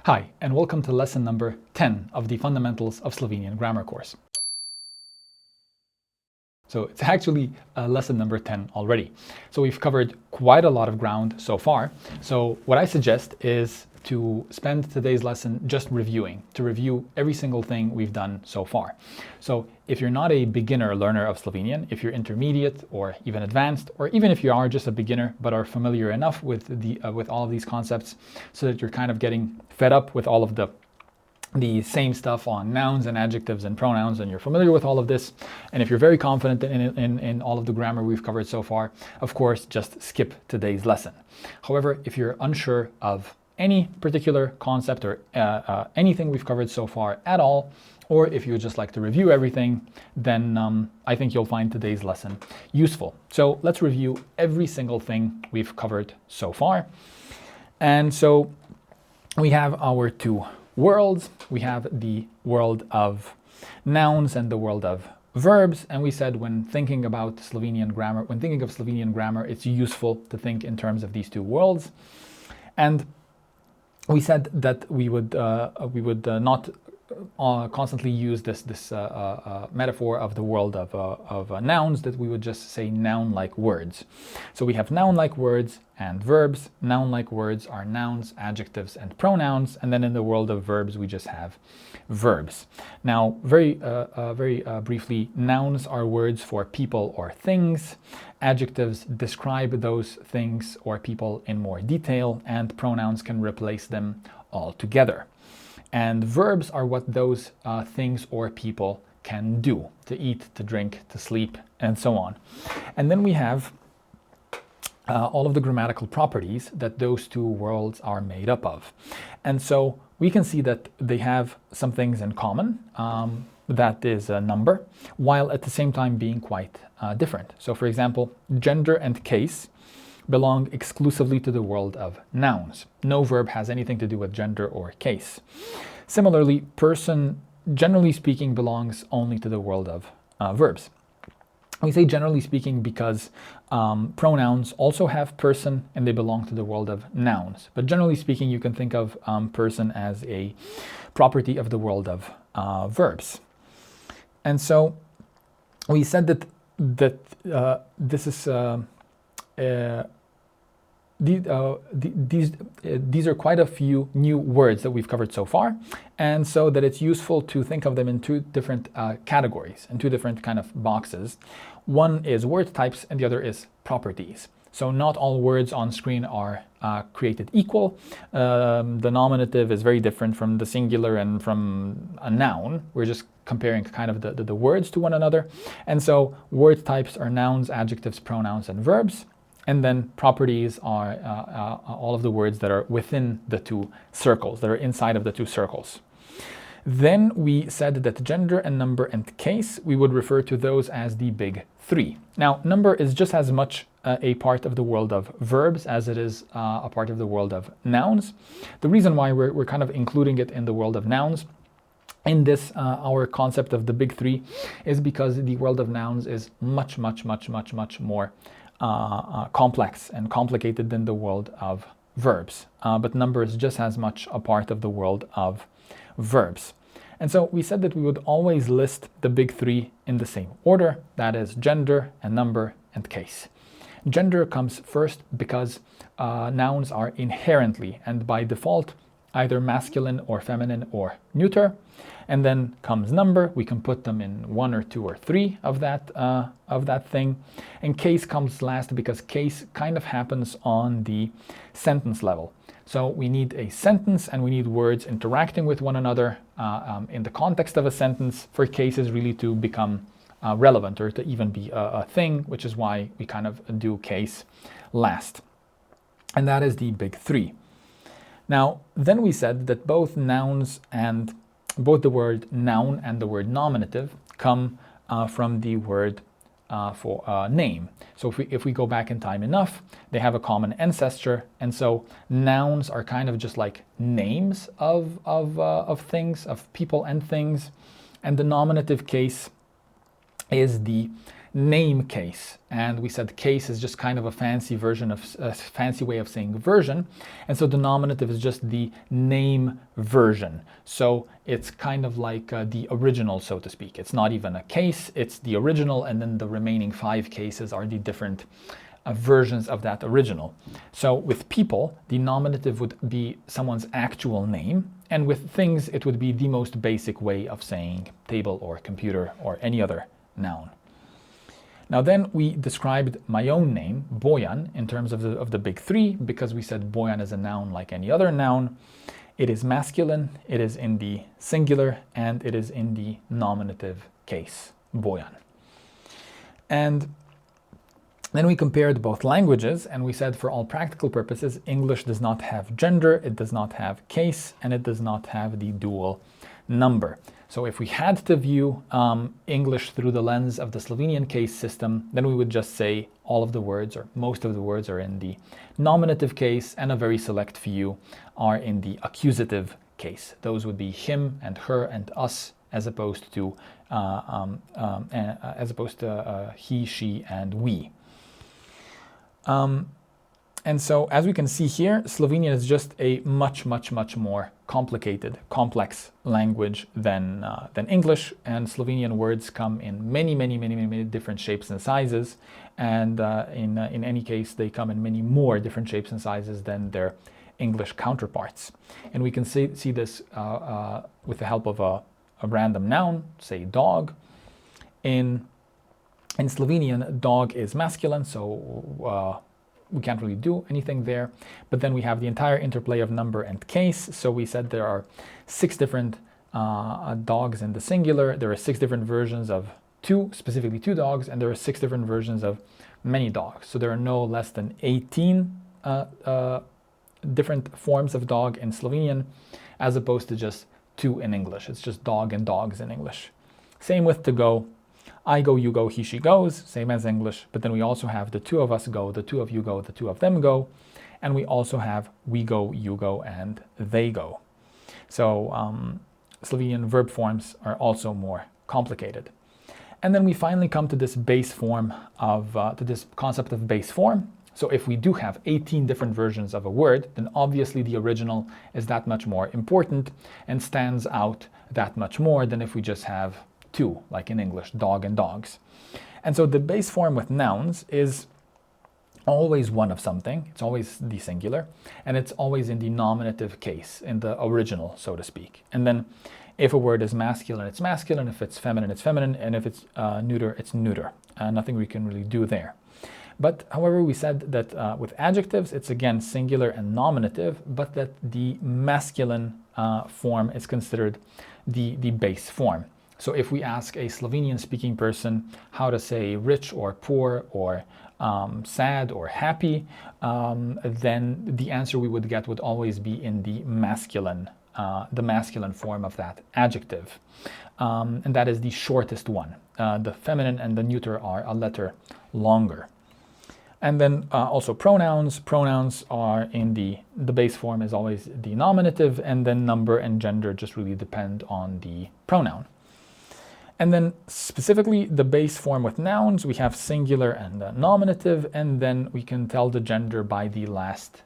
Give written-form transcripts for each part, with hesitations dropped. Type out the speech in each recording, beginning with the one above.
Hi, and welcome to lesson number 10 of the Fundamentals of Slovenian Grammar course. So it's actually lesson number 10 already. So we've covered quite a lot of ground so far. So what I suggest is to spend today's lesson just reviewing, to review every single thing we've done so far. So if you're not a beginner learner of Slovenian, if you're intermediate or even advanced, or even if you are just a beginner but are familiar enough with all of these concepts so that you're kind of getting fed up with all of the same stuff on nouns and adjectives and pronouns, and you're familiar with all of this, and if you're very confident in all of the grammar we've covered so far, of course, just skip today's lesson. However, if you're unsure of any particular concept or anything we've covered so far at all, or if you would just like to review everything, then I think you'll find today's lesson useful. So let's review every single thing we've covered so far. And so we have our two worlds. We have the world of nouns and the world of verbs, and we said when thinking about Slovenian grammar, when thinking of Slovenian grammar, it's useful to think in terms of these two worlds. And we said that we would not constantly use this metaphor of the world of nouns, that we would just say noun-like words. So we have noun-like words and verbs. Noun-like words are nouns, adjectives, and pronouns, and then in the world of verbs we just have verbs. Now, very briefly, nouns are words for people or things. Adjectives describe those things or people in more detail, and pronouns can replace them altogether. And verbs are what those things or people can do: to eat, to drink, to sleep, and so on. And then we have all of the grammatical properties that those two worlds are made up of. And so we can see that they have some things in common, that is a number, while at the same time being quite different. So for example, gender and case belong exclusively to the world of nouns. No verb has anything to do with gender or case. Similarly, person, generally speaking, belongs only to the world of verbs. We say generally speaking because pronouns also have person and they belong to the world of nouns. But generally speaking, you can think of person as a property of the world of verbs. And so we said that this is these are quite a few new words that we've covered so far, and so that it's useful to think of them in two different categories, in two different kind of boxes. One is word types and the other is properties. So not all words on screen are created equal. The nominative is very different from the singular and from a noun. We're just comparing kind of the words to one another. And so word types are nouns, adjectives, pronouns, and verbs. And then properties are all of the words that are within the two circles, that are inside of the two circles. Then we said that gender and number and case, we would refer to those as the big three. Now, number is just as much a part of the world of verbs as it is a part of the world of nouns. The reason why we're kind of including it in the world of nouns in this, our concept of the big three, is because the world of nouns is much more complex and complicated than the world of verbs. But number is just as much a part of the world of verbs. And so we said that we would always list the big three in the same order, that is gender and number and case. Gender comes first because nouns are inherently and by default either masculine or feminine or neuter. And then comes number. We can put them in one or two or three of that thing. And case comes last because case kind of happens on the sentence level. So we need a sentence and we need words interacting with one another in the context of a sentence for cases really to become relevant or to even be a thing, which is why we kind of do case last. And that is the big three. Now, then we said that both the word noun and the word nominative come from the word for name. So if we go back in time enough, they have a common ancestor, and so nouns are kind of just like names of things, of people and things, and the nominative case is the name case. And we said case is just kind of a fancy version of a fancy way of saying version. And so the nominative is just the name version. So it's kind of like the original, so to speak. It's not even a case, it's the original, and then the remaining 5 cases are the different versions of that original. So with people, the nominative would be someone's actual name, and with things, it would be the most basic way of saying table or computer or any other noun. Now then we described my own name, Bojan, in terms of the big 3, because we said Bojan is a noun like any other noun. It is masculine, it is in the singular, and it is in the nominative case, Bojan. And then we compared both languages, and we said for all practical purposes, English does not have gender, it does not have case, and it does not have the dual number. So if we had to view English through the lens of the Slovenian case system, then we would just say all of the words, or most of the words, are in the nominative case, and a very select few are in the accusative case. Those would be him and her and us, as opposed to he, she, and we. And so, as we can see here, Slovenian is just a much more complicated, complex language than English, and Slovenian words come in many different shapes and sizes, and in any case, they come in many more different shapes and sizes than their English counterparts. And we can see this with the help of a random noun, say dog. In Slovenian, dog is masculine, so we can't really do anything there. But then we have the entire interplay of number and case. So we said there are 6 different dogs in the singular. There are 6 different versions of specifically two dogs, and there are 6 different versions of many dogs. So there are no less than 18 different forms of dog in Slovenian, as opposed to just 2 in English. It's just dog and dogs in English. Same with to go. I go, you go, he, she goes, same as English. But then we also have the 2 of us go, the 2 of you go, the 2 of them go. And we also have we go, you go, and they go. So Slovenian verb forms are also more complicated. And then we finally come to this base form to this concept of base form. So if we do have 18 different versions of a word, then obviously the original is that much more important and stands out that much more than if we just have 2, like in English, dog and dogs. And so the base form with nouns is always one of something. It's always the singular, and it's always in the nominative case, in the original, so to speak. And then if a word is masculine, it's masculine. If it's feminine, it's feminine. And if it's neuter, it's neuter. Nothing we can really do there. But however, we said that with adjectives, it's again singular and nominative, but that the masculine form is considered the base form. So if we ask a Slovenian-speaking person how to say rich or poor or sad or happy, then the answer we would get would always be in the masculine form of that adjective. And that is the shortest one. The feminine and the neuter are a letter longer. And then also pronouns. Pronouns are in the base form is always the nominative, and then number and gender just really depend on the pronoun. And then specifically the base form with nouns, we have singular and nominative, and then we can tell the gender by the last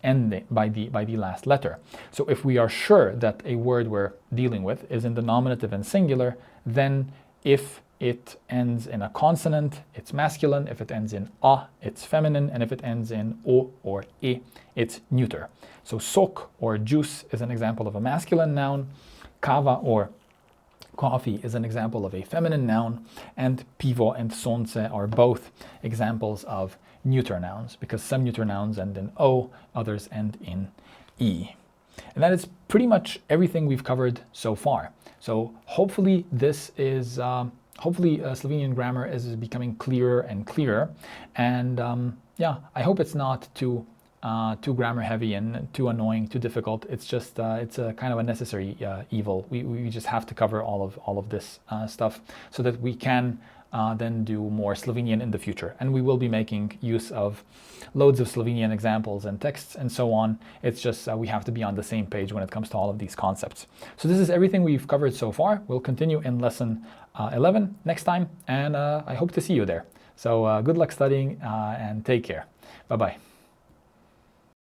ending, by the last letter. So if we are sure that a word we're dealing with is in the nominative and singular, then if it ends in a consonant, it's masculine. If it ends in a, it's feminine. And if it ends in o or e, it's neuter. So sok or juice is an example of a masculine noun. Kava or coffee is an example of a feminine noun, and pivo and sonce are both examples of neuter nouns, because some neuter nouns end in o, others end in e. And that is pretty much everything we've covered so far. So hopefully this is, Slovenian grammar is becoming clearer and clearer. And yeah, I hope it's not too grammar heavy and too annoying, too difficult. It's just it's a kind of a necessary evil. We just have to cover all of this stuff so that we can then do more Slovenian in the future. And we will be making use of loads of Slovenian examples and texts and so on. It's just we have to be on the same page when it comes to all of these concepts. So this is everything we've covered so far. We'll continue in lesson 11 next time, and I hope to see you there. So good luck studying and take care. Bye-bye.